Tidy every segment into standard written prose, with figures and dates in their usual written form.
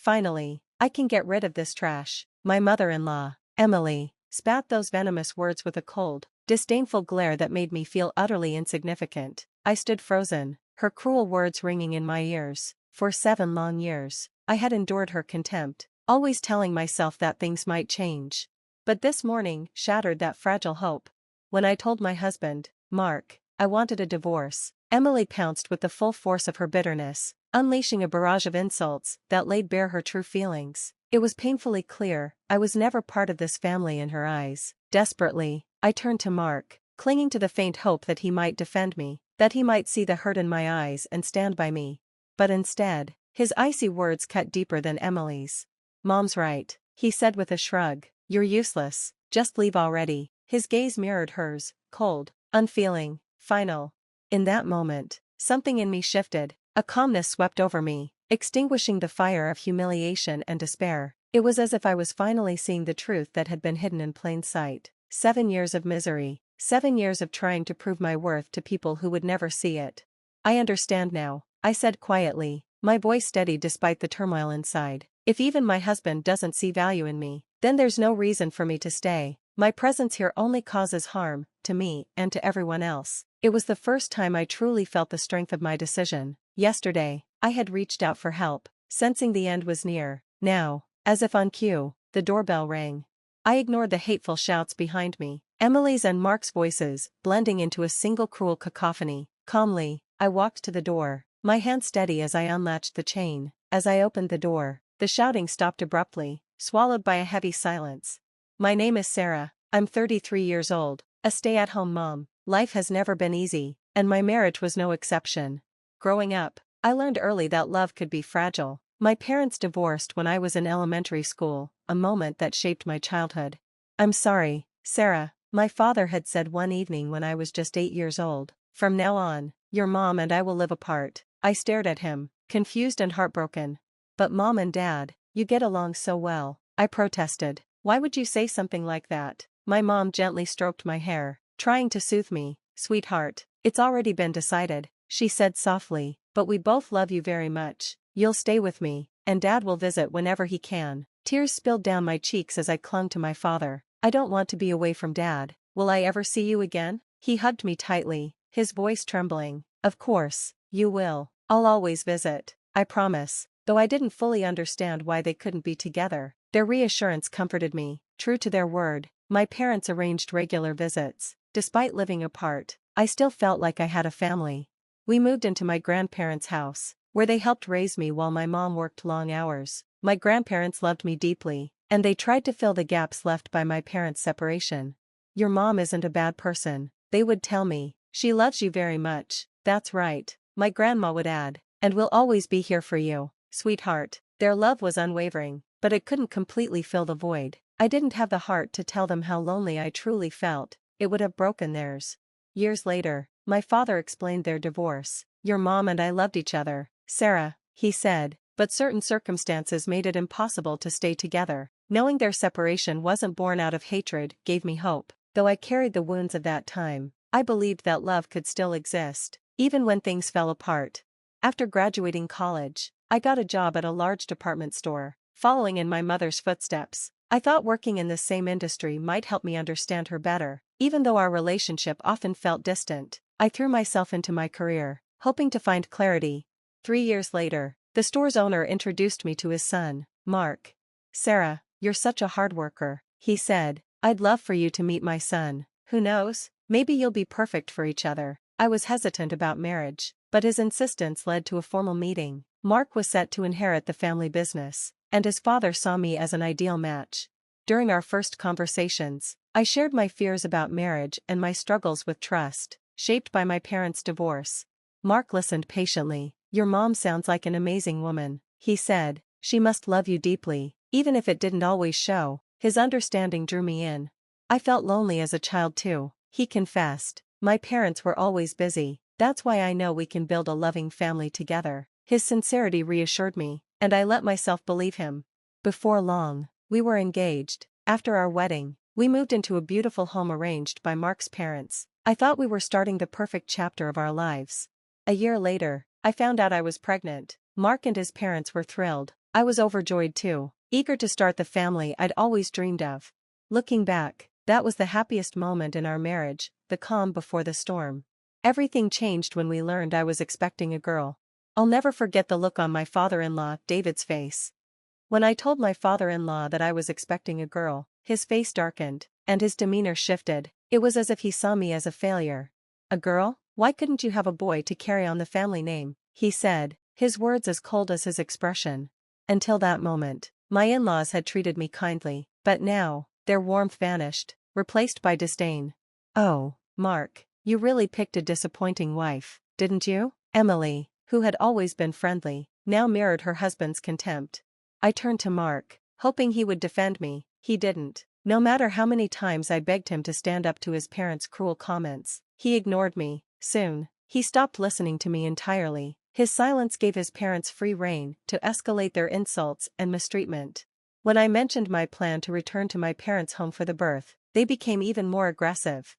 Finally, I can get rid of this trash. My mother-in-law, Emily, spat those venomous words with a cold, disdainful glare that made me feel utterly insignificant. I stood frozen, her cruel words ringing in my ears. For 7 long years, I had endured her contempt, always telling myself that things might change. But this morning shattered that fragile hope. When I told my husband, Mark, I wanted a divorce, Emily pounced with the full force of her bitterness, unleashing a barrage of insults that laid bare her true feelings. It was painfully clear I was never part of this family in her eyes. Desperately, I turned to Mark, clinging to the faint hope that he might defend me, that he might see the hurt in my eyes and stand by me. But instead, his icy words cut deeper than Emily's. "Mom's right," he said with a shrug. "You're useless, just leave already." His gaze mirrored hers, cold, unfeeling, final. In that moment, something in me shifted, a calmness swept over me, extinguishing the fire of humiliation and despair. It was as if I was finally seeing the truth that had been hidden in plain sight. 7 years of misery, 7 years of trying to prove my worth to people who would never see it. "I understand now," I said quietly, my voice steady despite the turmoil inside. "If even my husband doesn't see value in me, then there's no reason for me to stay. My presence here only causes harm, to me and to everyone else." It was the first time I truly felt the strength of my decision. Yesterday, I had reached out for help, sensing the end was near. Now, as if on cue, the doorbell rang. I ignored the hateful shouts behind me, Emily's and Mark's voices, blending into a single cruel cacophony. Calmly, I walked to the door, my hand steady as I unlatched the chain. As I opened the door, the shouting stopped abruptly, swallowed by a heavy silence. "My name is Sarah, I'm 33 years old, a stay-at-home mom. Life has never been easy, and my marriage was no exception. Growing up, I learned early that love could be fragile. My parents divorced when I was in elementary school, a moment that shaped my childhood. "I'm sorry, Sarah," my father had said one evening when I was just 8 years old. "From now on, your mom and I will live apart." I stared at him, confused and heartbroken. "But Mom and Dad, you get along so well," I protested. "Why would you say something like that?" My mom gently stroked my hair, trying to soothe me. "Sweetheart, it's already been decided," she said softly, "but we both love you very much. You'll stay with me, and Dad will visit whenever he can." Tears spilled down my cheeks as I clung to my father. "I don't want to be away from Dad. Will I ever see you again?" He hugged me tightly, his voice trembling. "Of course, you will. I'll always visit, I promise." Though I didn't fully understand why they couldn't be together, their reassurance comforted me. True to their word, my parents arranged regular visits. Despite living apart, I still felt like I had a family. We moved into my grandparents' house, where they helped raise me while my mom worked long hours. My grandparents loved me deeply, and they tried to fill the gaps left by my parents' separation. "Your mom isn't a bad person," they would tell me. "She loves you very much." "That's right," my grandma would add, "and we'll always be here for you, sweetheart." Their love was unwavering, but it couldn't completely fill the void. I didn't have the heart to tell them how lonely I truly felt. It would have broken theirs. Years later, my father explained their divorce. "Your mom and I loved each other, Sarah," he said, "but certain circumstances made it impossible to stay together." Knowing their separation wasn't born out of hatred gave me hope. Though I carried the wounds of that time, I believed that love could still exist, even when things fell apart. After graduating college, I got a job at a large department store, following in my mother's footsteps. I thought working in the same industry might help me understand her better. Even though our relationship often felt distant, I threw myself into my career, hoping to find clarity. 3 years later, the store's owner introduced me to his son, Mark. "Sarah, you're such a hard worker," he said. "I'd love for you to meet my son. Who knows, maybe you'll be perfect for each other." I was hesitant about marriage, but his insistence led to a formal meeting. Mark was set to inherit the family business, and his father saw me as an ideal match. During our first conversations, I shared my fears about marriage and my struggles with trust, shaped by my parents' divorce. Mark listened patiently. "Your mom sounds like an amazing woman," he said. "She must love you deeply, even if it didn't always show." His understanding drew me in. "I felt lonely as a child too," he confessed. "My parents were always busy. That's why I know we can build a loving family together." His sincerity reassured me, and I let myself believe him. Before long, we were engaged. After our wedding, we moved into a beautiful home arranged by Mark's parents. I thought we were starting the perfect chapter of our lives. A year later, I found out I was pregnant. Mark and his parents were thrilled, I was overjoyed too, eager to start the family I'd always dreamed of. Looking back, that was the happiest moment in our marriage, the calm before the storm. Everything changed when we learned I was expecting a girl. I'll never forget the look on my father-in-law, David's face. When I told my father-in-law that I was expecting a girl, his face darkened, and his demeanor shifted. It was as if he saw me as a failure. "A girl? Why couldn't you have a boy to carry on the family name?" he said, his words as cold as his expression. Until that moment, my in-laws had treated me kindly, but now, their warmth vanished, replaced by disdain. "Oh, Mark, you really picked a disappointing wife, didn't you?" Emily, who had always been friendly, now mirrored her husband's contempt. I turned to Mark, hoping he would defend me. He didn't. No matter how many times I begged him to stand up to his parents' cruel comments, he ignored me. Soon, he stopped listening to me entirely. His silence gave his parents free rein to escalate their insults and mistreatment. When I mentioned my plan to return to my parents' home for the birth, they became even more aggressive.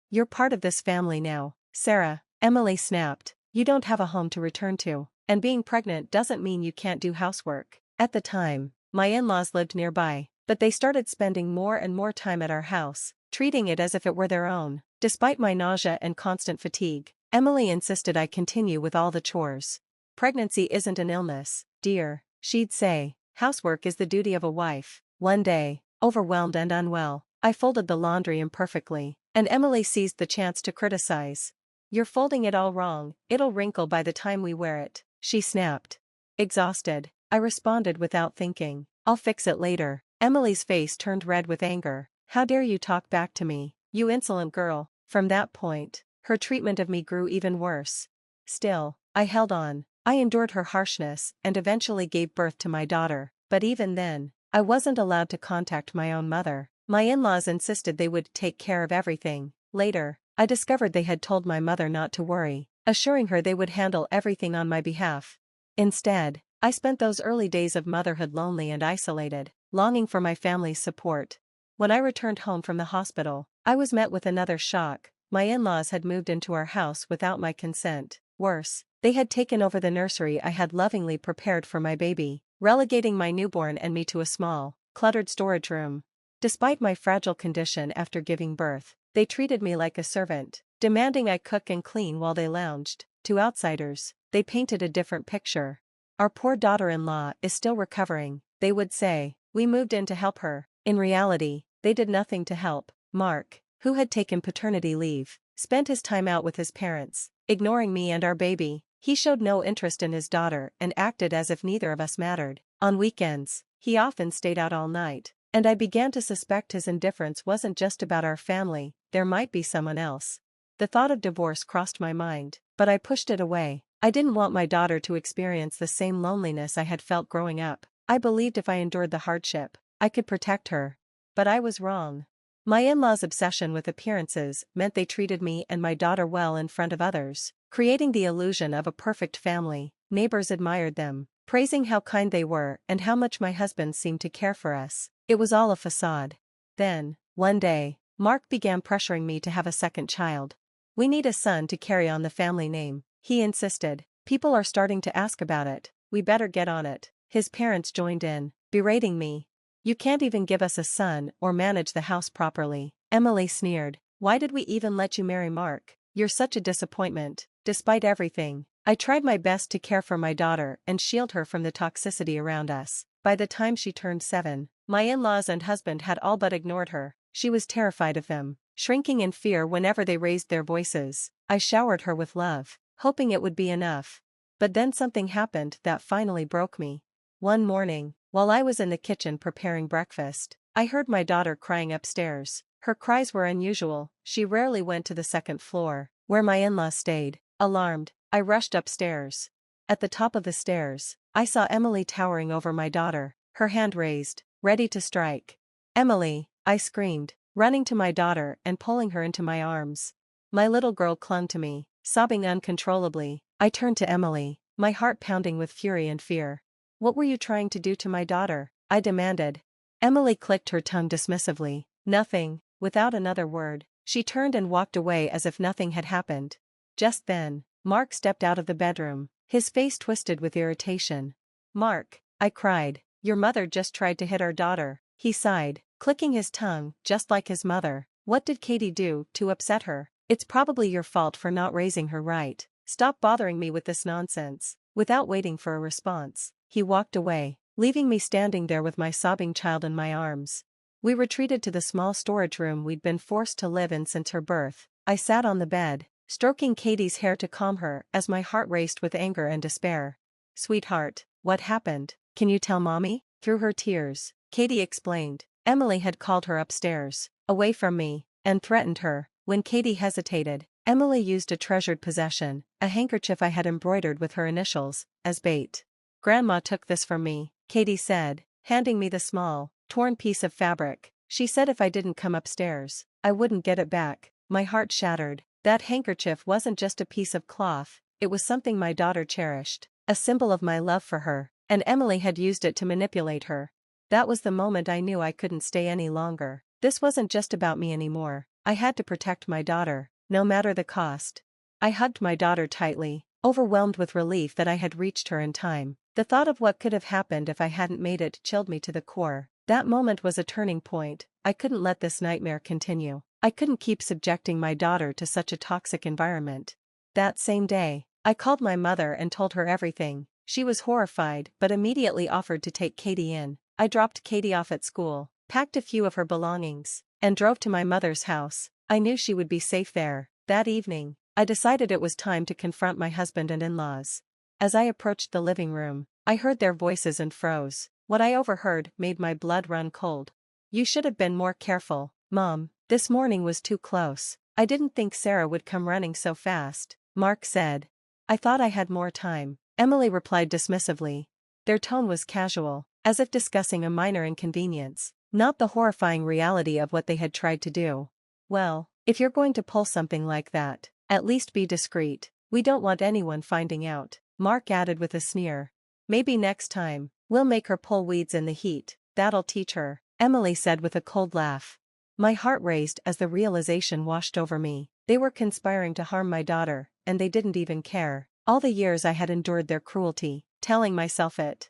"You're part of this family now, Sarah," Emily snapped. "You don't have a home to return to, and being pregnant doesn't mean you can't do housework." At the time, my in-laws lived nearby, but they started spending more and more time at our house, treating it as if it were their own. Despite my nausea and constant fatigue, Emily insisted I continue with all the chores. "Pregnancy isn't an illness, dear," she'd say. "Housework is the duty of a wife." One day, overwhelmed and unwell, I folded the laundry imperfectly, and Emily seized the chance to criticize. "You're folding it all wrong, it'll wrinkle by the time we wear it," she snapped. Exhausted, I responded without thinking, "I'll fix it later." Emily's face turned red with anger. "How dare you talk back to me, you insolent girl?" From that point, her treatment of me grew even worse. Still, I held on. I endured her harshness and eventually gave birth to my daughter, but even then, I wasn't allowed to contact my own mother. My in-laws insisted they would take care of everything. Later, I discovered they had told my mother not to worry, assuring her they would handle everything on my behalf. Instead, I spent those early days of motherhood lonely and isolated, longing for my family's support. When I returned home from the hospital, I was met with another shock. My in-laws had moved into our house without my consent. Worse, they had taken over the nursery I had lovingly prepared for my baby, relegating my newborn and me to a small, cluttered storage room. Despite my fragile condition after giving birth, they treated me like a servant, demanding I cook and clean while they lounged. To outsiders, they painted a different picture. "Our poor daughter-in-law is still recovering," they would say. "We moved in to help her." In reality, they did nothing to help. Mark, who had taken paternity leave, spent his time out with his parents, ignoring me and our baby. He showed no interest in his daughter and acted as if neither of us mattered. On weekends, he often stayed out all night, and I began to suspect his indifference wasn't just about our family, there might be someone else. The thought of divorce crossed my mind, but I pushed it away. I didn't want my daughter to experience the same loneliness I had felt growing up. I believed if I endured the hardship, I could protect her. But I was wrong. My in-laws' obsession with appearances meant they treated me and my daughter well in front of others, creating the illusion of a perfect family. Neighbors admired them, praising how kind they were and how much my husband seemed to care for us. It was all a facade. Then, one day, Mark began pressuring me to have a second child. "We need a son to carry on the family name," he insisted. "People are starting to ask about it. We better get on it." His parents joined in, berating me. "You can't even give us a son or manage the house properly." Emily sneered. "Why did we even let you marry Mark? You're such a disappointment." Despite everything, I tried my best to care for my daughter and shield her from the toxicity around us. By the time she turned 7, my in-laws and husband had all but ignored her. She was terrified of them, shrinking in fear whenever they raised their voices. I showered her with love, hoping it would be enough. But then something happened that finally broke me. One morning, while I was in the kitchen preparing breakfast, I heard my daughter crying upstairs. Her cries were unusual. She rarely went to the second floor, where my in-laws stayed. Alarmed, I rushed upstairs. At the top of the stairs, I saw Emily towering over my daughter, her hand raised, ready to strike. "Emily!" I screamed, running to my daughter and pulling her into my arms. My little girl clung to me, sobbing uncontrollably. I turned to Emily, my heart pounding with fury and fear. "What were you trying to do to my daughter?" I demanded. Emily clicked her tongue dismissively. "Nothing." Without another word, she turned and walked away as if nothing had happened. Just then, Mark stepped out of the bedroom, his face twisted with irritation. "Mark," I cried. Your mother just tried to hit our daughter. He sighed, clicking his tongue, just like his mother. What did Katie do to upset her? It's probably your fault for not raising her right. Stop bothering me with this nonsense. Without waiting for a response, he walked away, leaving me standing there with my sobbing child in my arms. We retreated to the small storage room we'd been forced to live in since her birth. I sat on the bed, stroking Katie's hair to calm her as my heart raced with anger and despair. Sweetheart, what happened? Can you tell Mommy? Through her tears, Katie explained. Emily had called her upstairs, away from me, and threatened her. When Katie hesitated, Emily used a treasured possession, a handkerchief I had embroidered with her initials, as bait. Grandma took this from me, Katie said, handing me the small, torn piece of fabric. She said if I didn't come upstairs, I wouldn't get it back. My heart shattered. That handkerchief wasn't just a piece of cloth, it was something my daughter cherished, a symbol of my love for her, and Emily had used it to manipulate her. That was the moment I knew I couldn't stay any longer. This wasn't just about me anymore. I had to protect my daughter, no matter the cost. I hugged my daughter tightly, overwhelmed with relief that I had reached her in time. The thought of what could have happened if I hadn't made it chilled me to the core. That moment was a turning point. I couldn't let this nightmare continue. I couldn't keep subjecting my daughter to such a toxic environment. That same day, I called my mother and told her everything. She was horrified but immediately offered to take Katie in. I dropped Katie off at school, packed a few of her belongings, and drove to my mother's house. I knew she would be safe there. That evening, I decided it was time to confront my husband and in-laws. As I approached the living room, I heard their voices and froze. What I overheard made my blood run cold. You should have been more careful, Mom. This morning was too close. I didn't think Sarah would come running so fast, Mark said. I thought I had more time, Emily replied dismissively. Their tone was casual, as if discussing a minor inconvenience, not the horrifying reality of what they had tried to do. Well, if you're going to pull something like that, at least be discreet. We don't want anyone finding out, Mark added with a sneer. Maybe next time, we'll make her pull weeds in the heat. That'll teach her, Emily said with a cold laugh. My heart raced as the realization washed over me. They were conspiring to harm my daughter, and they didn't even care. All the years I had endured their cruelty, telling myself it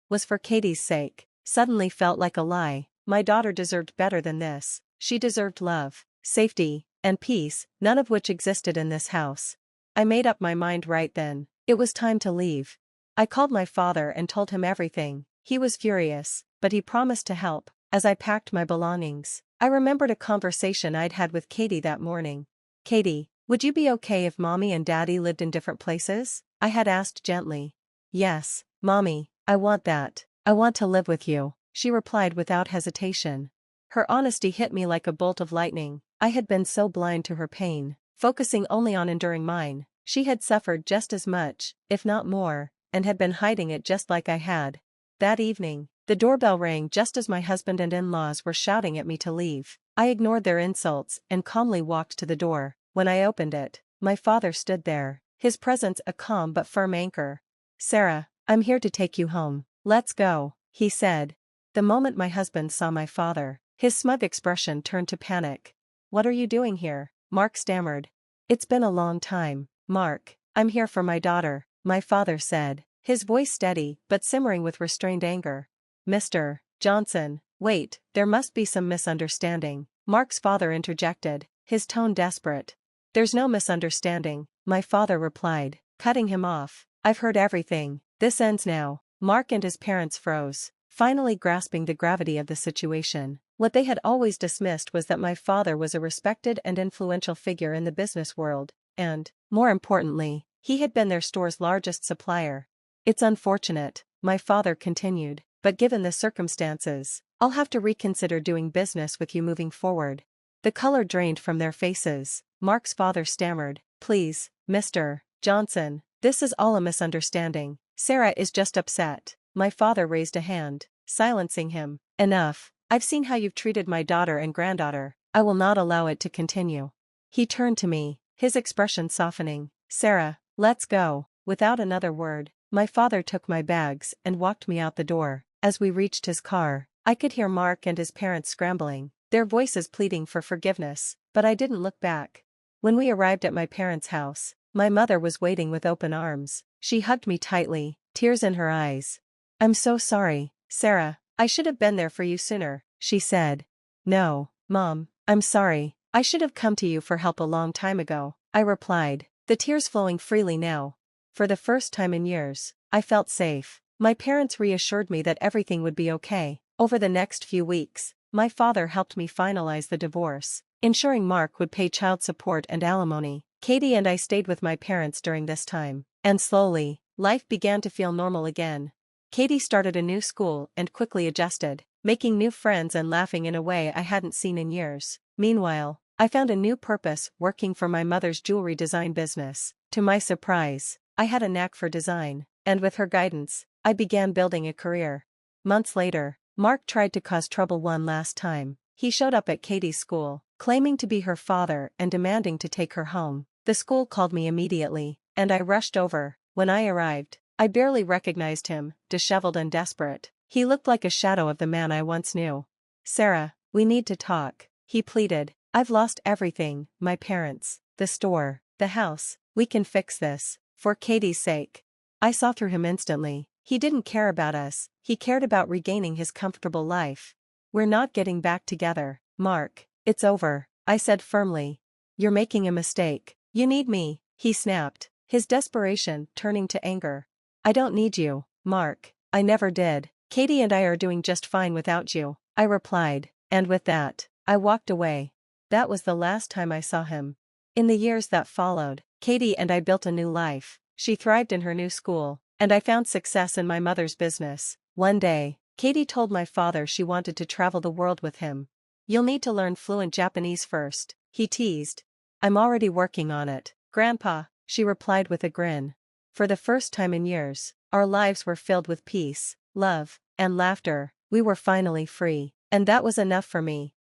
was for Katie's sake, suddenly felt like a lie. My daughter deserved better than this. She deserved love, safety, and peace, none of which existed in this house. I made up my mind right then. It was time to leave. I called my father and told him everything. He was furious, but he promised to help. As I packed my belongings, I remembered a conversation I'd had with Katie that morning. Katie, would you be okay if Mommy and Daddy lived in different places? I had asked gently. Yes, Mommy, I want that. I want to live with you, she replied without hesitation. Her honesty hit me like a bolt of lightning. I had been so blind to her pain, focusing only on enduring mine. She had suffered just as much, if not more, and had been hiding it just like I had. That evening, the doorbell rang just as my husband and in-laws were shouting at me to leave. I ignored their insults and calmly walked to the door. When I opened it, my father stood there, his presence a calm but firm anchor. Sarah, I'm here to take you home. Let's go, he said. The moment my husband saw my father, his smug expression turned to panic. What are you doing here? Mark stammered. It's been a long time, Mark. I'm here for my daughter, my father said, his voice steady but simmering with restrained anger. Mr. Johnson, wait, there must be some misunderstanding, Mark's father interjected, his tone desperate. There's no misunderstanding, my father replied, cutting him off. I've heard everything. This ends now. Mark and his parents froze, finally grasping the gravity of the situation. What they had always dismissed was that my father was a respected and influential figure in the business world, and, more importantly, he had been their store's largest supplier. It's unfortunate, my father continued, but given the circumstances, I'll have to reconsider doing business with you moving forward. The color drained from their faces. Mark's father stammered, Please, Mr. Johnson, this is all a misunderstanding. Sarah is just upset. My father raised a hand, silencing him. Enough. I've seen how you've treated my daughter and granddaughter. I will not allow it to continue. He turned to me, his expression softening. Sarah, let's go. Without another word, my father took my bags and walked me out the door. As we reached his car, I could hear Mark and his parents scrambling, their voices pleading for forgiveness, but I didn't look back. When we arrived at my parents' house, my mother was waiting with open arms. She hugged me tightly, tears in her eyes. "I'm so sorry, Sarah. I should have been there for you sooner," she said. "No, Mom, I'm sorry. I should have come to you for help a long time ago," I replied, the tears flowing freely now. For the first time in years, I felt safe. My parents reassured me that everything would be okay. Over the next few weeks, my father helped me finalize the divorce, ensuring Mark would pay child support and alimony. Katie and I stayed with my parents during this time, and slowly, life began to feel normal again. Katie started a new school and quickly adjusted, making new friends and laughing in a way I hadn't seen in years. Meanwhile, I found a new purpose working for my mother's jewelry design business. To my surprise, I had a knack for design, and with her guidance, I began building a career. Months later, Mark tried to cause trouble one last time. He showed up at Katie's school, claiming to be her father and demanding to take her home. The school called me immediately, and I rushed over. When I arrived, I barely recognized him, disheveled and desperate. He looked like a shadow of the man I once knew. "Sarah, we need to talk," he pleaded. "I've lost everything, my parents, the store, the house. We can fix this, for Katie's sake." I saw through him instantly. He didn't care about us, he cared about regaining his comfortable life. "We're not getting back together, Mark. It's over," I said firmly. "You're making a mistake. You need me," he snapped, his desperation turning to anger. "I don't need you, Mark. I never did. Katie and I are doing just fine without you," I replied, and with that, I walked away. That was the last time I saw him. In the years that followed, Katie and I built a new life. She thrived in her new school, and I found success in my mother's business. One day, Katie told my father she wanted to travel the world with him. "You'll need to learn fluent Japanese first," he teased. "I'm already working on it, Grandpa," she replied with a grin. For the first time in years, our lives were filled with peace, love, and laughter. We were finally free, and that was enough for me.